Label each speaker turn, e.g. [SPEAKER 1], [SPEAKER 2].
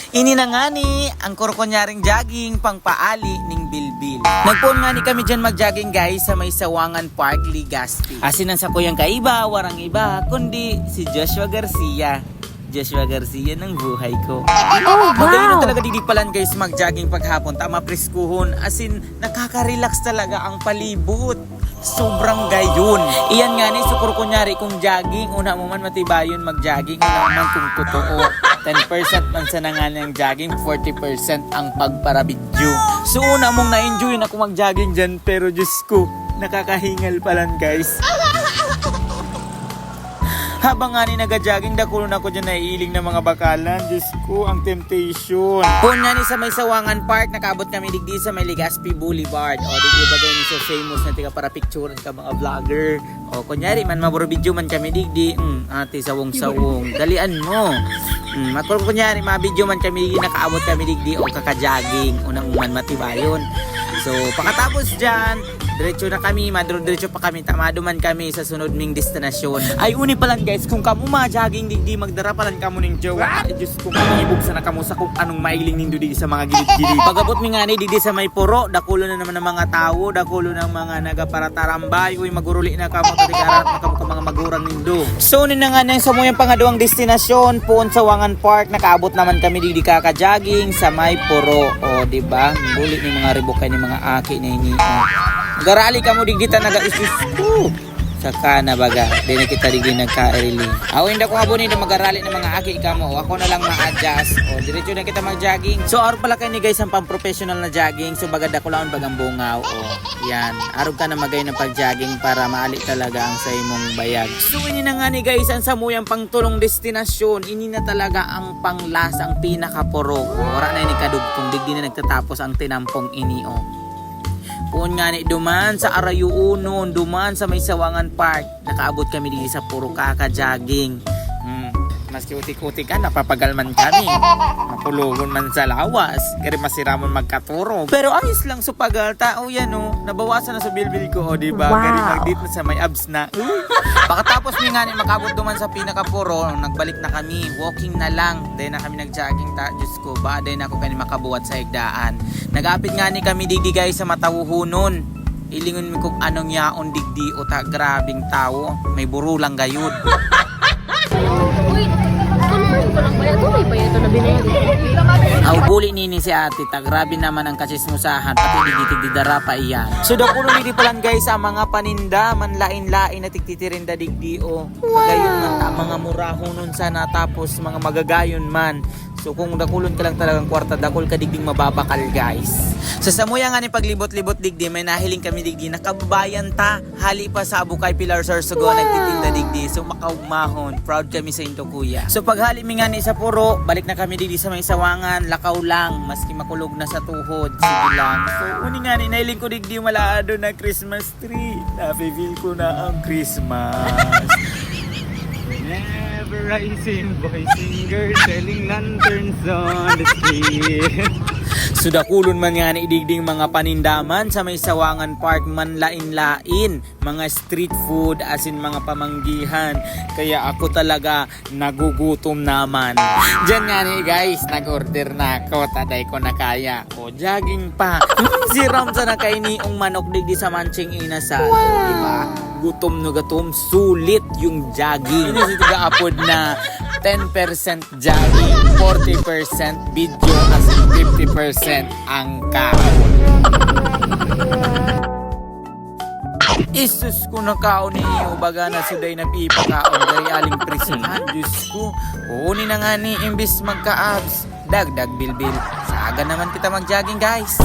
[SPEAKER 1] Ini na nga ni, ang kurkunyaring jogging pangpaali ning Bilbil. Nagpuon nga ni kami dyan mag-jogging guys sa may Sawangan Park, Legazpi. Asin ang sa kuyang kaiba, warang iba, kundi si Joshua Garcia. Joshua Garcia ng buhay ko. Magayon talaga didipalan guys mag-jogging paghapon. Tama preskuhon. Asin nakaka-relax talaga ang palibot. Sobrang gayon. Iyan nga ni, sukur kunyari kung jogging, una mo man matibayon mag-jogging, una mo man kung totoo. 10% man sa nanganang jogging, 40% ang pagparabidyo. So una mong na-enjoy na kung mag-jogging dyan, pero Diyos ko, nakakahingal palan guys. Habang nga ni nag-jogging, dakulon ako dyan naiiling ng mga bakalan. Diyos ko, ang temptation. Kung nga ni sa may Sawangan Park, nakaabot kami digdi sa may Legazpi Boulevard. O, digdi ba kayo ni so famous na tiga para picture ka mga vlogger. O, kunyari, man maburo video man kami digdi. Ate, sawong-sawong. Dalian mo. Kunyari, ma-video man kami digdi, nakaabot kami digdi o kaka-jogging. Unang man matibayon. So, pakatapos dyan, diretso na kami, diretso pa kami, tamado man kami sa sunod ming destinasyon. Ay, uni pa lang guys, kung kamo ma-jogging digdi, magdara pa lang kamo ning jowa. Ay, Diyos ko, kumibog sana kamo sa kung anong mailing nindo di sa mga gilid-gilid. Pagabot mi nga ni digdi sa may puro, dakulo na naman ng mga tao, dakulo ng mga nagaparatarambay, uy, maguruli na kamo, tatigarat na kamo ka mga magurang nindo. So, na nga na sa muyang pangaduang destinasyon, puon sa Sawangan Park, nakaabot naman kami digdi kaka-jogging sa may puro. O, diba? Buli ni mga ribukay ni mga aki na ini. Garali ka mo digdita naga-isus ko. Saka na baga, di na kita digdi nagka-erili. Hindi ko habon nito mag-arali ng mga aki ka mo. Ako na lang ma-adjust. O, diretso na kita mag-jogging. So, araw pala kayo ni guys ang pang-professional na jogging. So, bagad ako lang bagang bungaw. O, yan. Araw ka na magay ng pag-jogging para maali talaga ang sa imong bayag. So, ini na nga ni guys ang samuyang pang-tulong destinasyon. Ini na talaga ang panglas, ang pinaka-puro. Wala na ini kadugtong. Digdi na nagtatapos ang tinampong ini. O. Puon nga ni duman sa Arayuunon, duman sa may Sawangan Park. Nakaabot kami dito sa puro kaka-jogging. Maski utik-utik ka, napapagalman kami. Mapulugon man sa lawas. Kaya masiramon magkaturo. Pero ayos lang supagal. Tao yan o. Nabawasan na sa bilbil ko o diba? Wow. Kaya mag-date na sa may abs na. Pagkatapos mi nga ni makabot duman sa pinakapuro, nagbalik na kami. Walking na lang. Dahil na kami nag-jogging. Diyos ko, ba dahil na ako kani makabuhat sa higdaan. Nag-apit nga ni kami digdi guys sa matawuhunon. Ilingon mi kung anong yaon digdi o ta grabing tao. May buro lang gayud. Buli nini si ate, grabe naman ang kasismusahan, pati digdi-dara pa iyan. So dakulo nidi palan guys ang mga paninda, manlain-lain na tigtitirinda digdi o. Kagayon man mga murahonon sana tapos mga magagayon man. So kung dakulon ka lang talagang kwarta, dakol ka digding mababakal guys. Sa samuya nga ni paglibot-libot digdi, may nahiling kami digdi, nakabayan ta, hali pa sa Abukay Pilar Sorsogon, nagtitinda digdi. So makaugmahon, proud kami sa into kuya. So paghali mi nga ni sa puro, balik na kami digdi sa may Sawangan, lakaw lang, maski makulog na sa tuhod, sige lang. So uni nga ni, nahiling ko digdi malaado na Christmas tree, na-feel ko na ang Christmas. Never rising boy singer selling lanterns on the street. Sudakulon man nga ni idigding mga panindaman sa may Sawangan Park, man lain-lain, mga street food asin mga pamanggihan. Kaya ako talaga nagugutom naman. Diyan nga ni guys, nag-order na ako, taday ko na kaya. O jogging pa. Si Ramsa na kainiong manok digdi sa manching inasal. Wow. Diba? Gutom no gutom, sulit yung jogging. Ini si tiga-apod na 10% jogging, 40% video, as 50% angka. Isus ko na kaon ni iyo, baga na suday na pipakaon dari aling prisihan. Diyos ko, uuni na nga ni imbis magka-abs, dagdag bilbil. Saga naman kita mag-jogging guys.